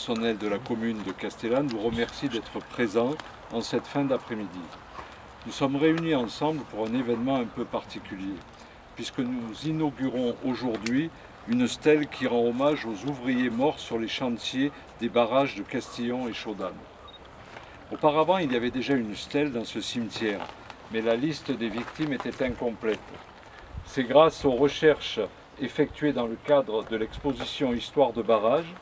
personnel de la commune de Castellane vous remercie d'être présent en cette fin d'après-midi. Nous sommes réunis ensemble pour un événement un peu particulier, puisque nous inaugurons aujourd'hui une stèle qui rend hommage aux ouvriers morts sur les chantiers des barrages de Castillon et Chaudanne. Auparavant, il y avait déjà une stèle dans ce cimetière, mais la liste des victimes était incomplète. C'est grâce aux recherches effectuées dans le cadre de l'exposition Histoire de barrage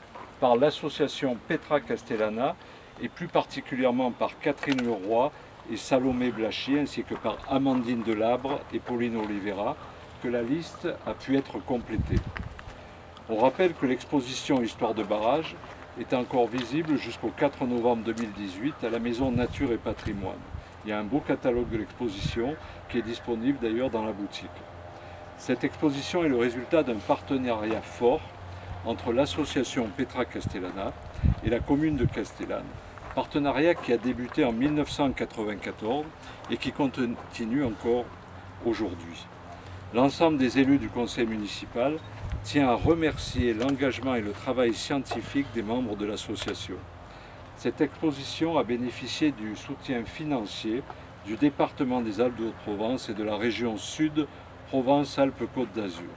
par l'association Petra Castellana et plus particulièrement par Catherine Leroy et Salomé Blachy ainsi que par Amandine Delabre et Pauline Oliveira que la liste a pu être complétée. On rappelle que l'exposition Histoire de barrage est encore visible jusqu'au 4 novembre 2018 à la Maison Nature et Patrimoine. Il y a un beau catalogue de l'exposition qui est disponible d'ailleurs dans la boutique. Cette exposition est le résultat d'un partenariat fort entre l'association Petra Castellana et la commune de Castellane. Partenariat qui a débuté en 1994 et qui continue encore aujourd'hui. L'ensemble des élus du conseil municipal tient à remercier l'engagement et le travail scientifique des membres de l'association. Cette exposition a bénéficié du soutien financier du département des Alpes-de-Haute-Provence et de la région Sud Provence-Alpes-Côte d'Azur.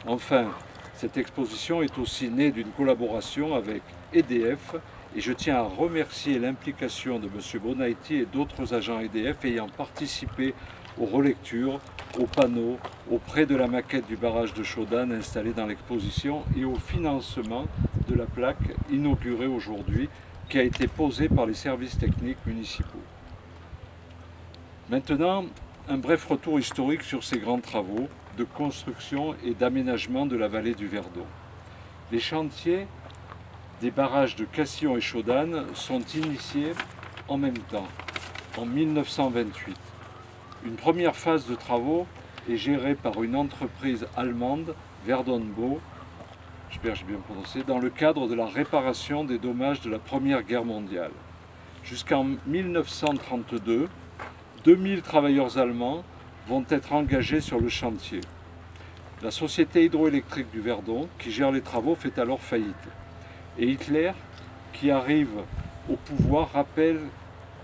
Enfin, cette exposition est aussi née d'une collaboration avec EDF et je tiens à remercier l'implication de M. Bonaiti et d'autres agents EDF ayant participé aux relectures, aux panneaux, auprès de la maquette du barrage de Chaudanne installée dans l'exposition et au financement de la plaque inaugurée aujourd'hui qui a été posée par les services techniques municipaux. Maintenant, un bref retour historique sur ces grands travaux de construction et d'aménagement de la vallée du Verdon. Les chantiers des barrages de Castillon et Chaudanne sont initiés en même temps, en 1928. Une première phase de travaux est gérée par une entreprise allemande, Verdonbau, j'espère que j'ai bien prononcé, dans le cadre de la réparation des dommages de la Première Guerre mondiale. Jusqu'en 1932, 2000 travailleurs allemands vont être engagés sur le chantier. La société hydroélectrique du Verdon, qui gère les travaux, fait alors faillite. Et Hitler, qui arrive au pouvoir, rappelle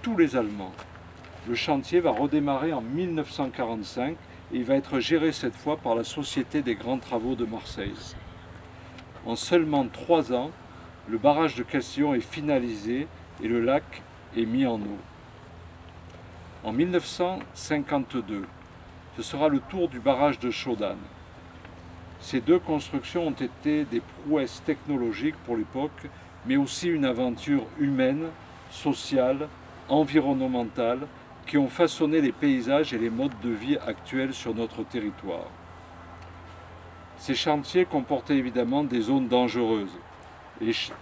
tous les Allemands. Le chantier va redémarrer en 1945 et il va être géré cette fois par la Société des Grands Travaux de Marseille. En seulement 3 ans, le barrage de Castillon est finalisé et le lac est mis en eau. En 1952, ce sera le tour du barrage de Chaudanne. Ces deux constructions ont été des prouesses technologiques pour l'époque, mais aussi une aventure humaine, sociale, environnementale, qui ont façonné les paysages et les modes de vie actuels sur notre territoire. Ces chantiers comportaient évidemment des zones dangereuses,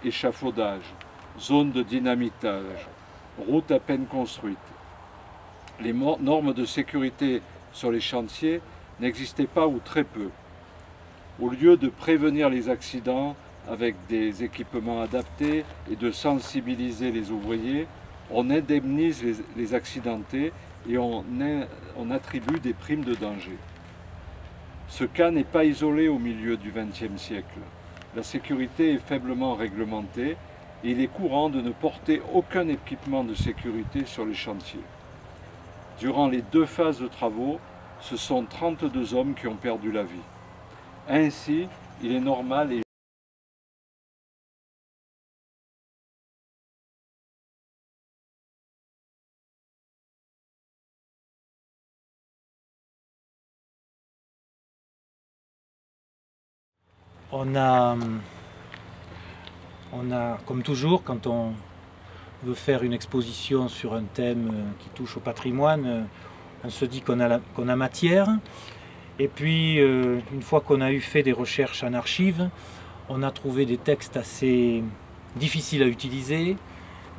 échafaudages, zones de dynamitage, routes à peine construites. Les normes de sécurité sur les chantiers n'existaient pas ou très peu. Au lieu de prévenir les accidents avec des équipements adaptés et de sensibiliser les ouvriers, on indemnise les accidentés et on attribue des primes de danger. Ce cas n'est pas isolé au milieu du XXe siècle. La sécurité est faiblement réglementée et il est courant de ne porter aucun équipement de sécurité sur les chantiers. Durant les 2 phases de travaux, ce sont 32 hommes qui ont perdu la vie. Ainsi, il est normal et on a, comme toujours, quand on veut faire une exposition sur un thème qui touche au patrimoine, on se dit qu'on a matière. Et puis, une fois qu'on a fait des recherches en archives, on a trouvé des textes assez difficiles à utiliser,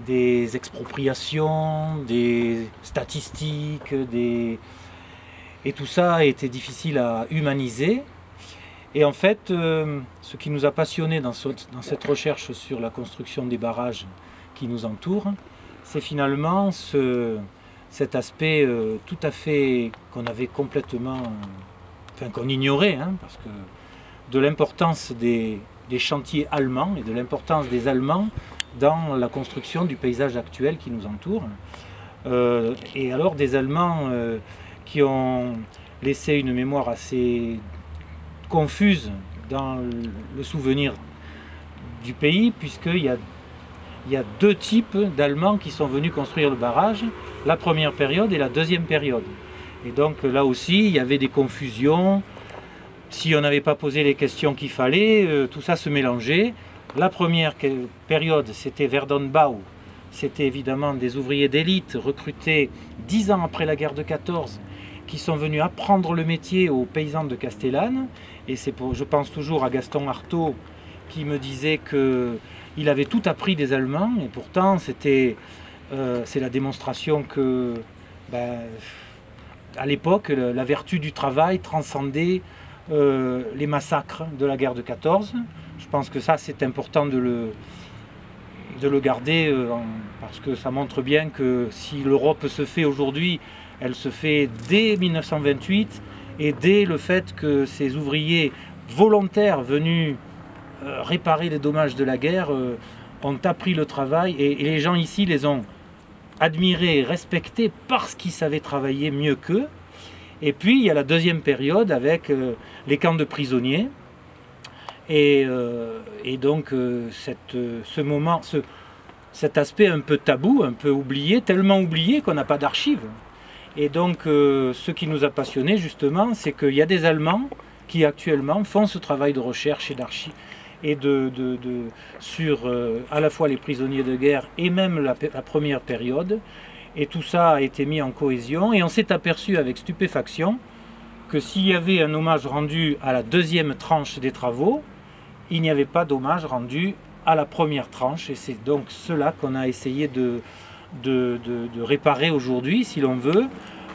des expropriations, des statistiques, et tout ça a été difficile à humaniser. Et en fait, ce qui nous a passionnés dans cette recherche sur la construction des barrages qui nous entourent, c'est finalement cet aspect tout à fait qu'on avait complètement, qu'on ignorait, hein, parce que de l'importance des des chantiers allemands et de l'importance des Allemands dans la construction du paysage actuel qui nous entoure. Et alors des Allemands qui ont laissé une mémoire assez confuse dans le souvenir du pays, puisqu'il y a deux types d'Allemands qui sont venus construire le barrage, la première période et la deuxième période. Et donc là aussi, il y avait des confusions. Si on n'avait pas posé les questions qu'il fallait, tout ça se mélangeait. La première période, c'était Verdonbau. C'était évidemment des ouvriers d'élite recrutés 10 ans après la guerre de 14, qui sont venus apprendre le métier aux paysans de Castellane. Et je pense toujours à Gaston Artaud, qui me disait qu'il avait tout appris des Allemands, et pourtant c'est la démonstration que, à l'époque, la vertu du travail transcendait les massacres de la guerre de 14. Je pense que ça, c'est important de le garder, parce que ça montre bien que si l'Europe se fait aujourd'hui, elle se fait dès 1928, et dès le fait que ces ouvriers volontaires venus réparer les dommages de la guerre ont appris le travail, et les gens ici les ont admirés et respectés parce qu'ils savaient travailler mieux qu'eux. Et puis il y a la deuxième période avec les camps de prisonniers, et donc ce moment, cet aspect un peu tabou, un peu oublié, tellement oublié qu'on n'a pas d'archives. Et donc ce qui nous a passionnés justement, c'est qu'il y a des Allemands qui actuellement font ce travail de recherche et d'archives et sur à la fois les prisonniers de guerre et même la première période. Et tout ça a été mis en cohésion, et on s'est aperçu avec stupéfaction que s'il y avait un hommage rendu à la deuxième tranche des travaux, il n'y avait pas d'hommage rendu à la première tranche, et c'est donc cela qu'on a essayé de réparer aujourd'hui, si l'on veut,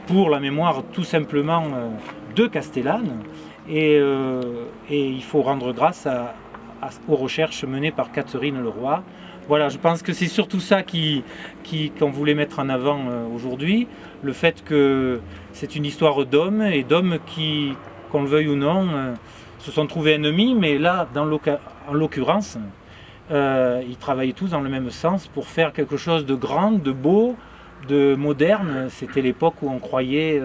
pour la mémoire tout simplement de Castellane. Et il faut rendre grâce aux recherches menées par Catherine Leroy. Voilà, je pense que c'est surtout ça qu'on voulait mettre en avant aujourd'hui, le fait que c'est une histoire d'hommes, et d'hommes qui, qu'on le veuille ou non, se sont trouvés ennemis, mais là, en l'occurrence, ils travaillaient tous dans le même sens pour faire quelque chose de grand, de beau, de moderne. C'était l'époque où on croyait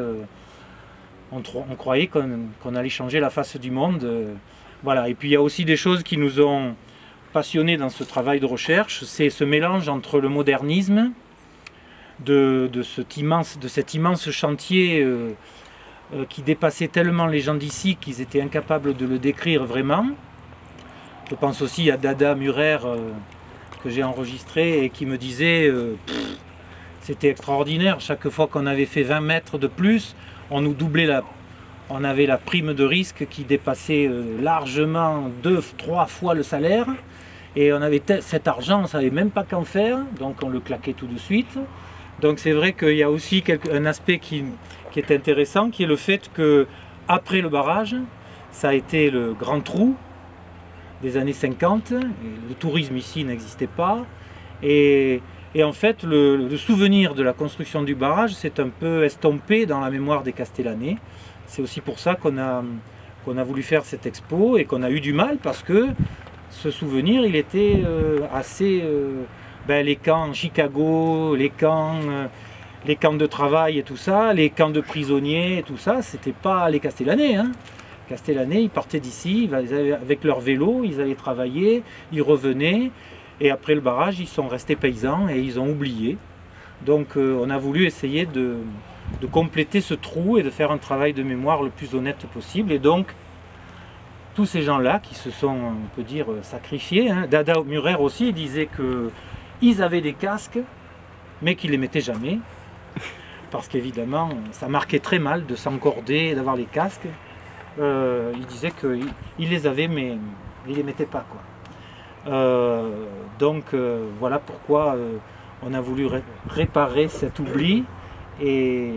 qu'on allait changer la face du monde. Voilà. Et puis il y a aussi des choses qui nous ont passionnés dans ce travail de recherche, c'est ce mélange entre le modernisme, de cet immense chantier qui dépassait tellement les gens d'ici qu'ils étaient incapables de le décrire vraiment. Je pense aussi à Dada Murer que j'ai enregistré et qui me disait c'était extraordinaire, chaque fois qu'on avait fait 20 mètres de plus, on nous doublait on avait la prime de risque qui dépassait largement 2-3 fois le salaire, et on avait cet argent, on ne savait même pas qu'en faire, donc on le claquait tout de suite. Donc c'est vrai qu'il y a aussi un aspect qui est intéressant, qui est le fait que après le barrage, ça a été le grand trou des années 50, le tourisme ici n'existait pas, et en fait le souvenir de la construction du barrage s'est un peu estompé dans la mémoire des Castellanais. C'est aussi pour ça qu'on a voulu faire cette expo, et qu'on a eu du mal, parce que ce souvenir, il était assez... les camps Chicago, les camps de travail et tout ça, les camps de prisonniers et tout ça, c'était pas les Castellanais. Hein. Castellanais, ils partaient d'ici, avec leur vélo, ils allaient travailler, ils revenaient, et après le barrage, ils sont restés paysans et ils ont oublié. Donc on a voulu essayer de compléter ce trou et de faire un travail de mémoire le plus honnête possible. Et donc, tous ces gens-là qui se sont, on peut dire, sacrifiés, hein. Dada Murer aussi disait qu'ils avaient des casques, mais qu'ils ne les mettaient jamais, parce qu'évidemment, ça marquait très mal de s'encorder, d'avoir les casques. Il disait qu'il les avait, mais il ne les mettait pas, quoi. Voilà pourquoi on a voulu réparer cet oubli. Et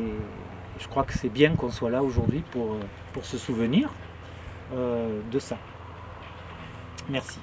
je crois que c'est bien qu'on soit là aujourd'hui pour se souvenir de ça. Merci.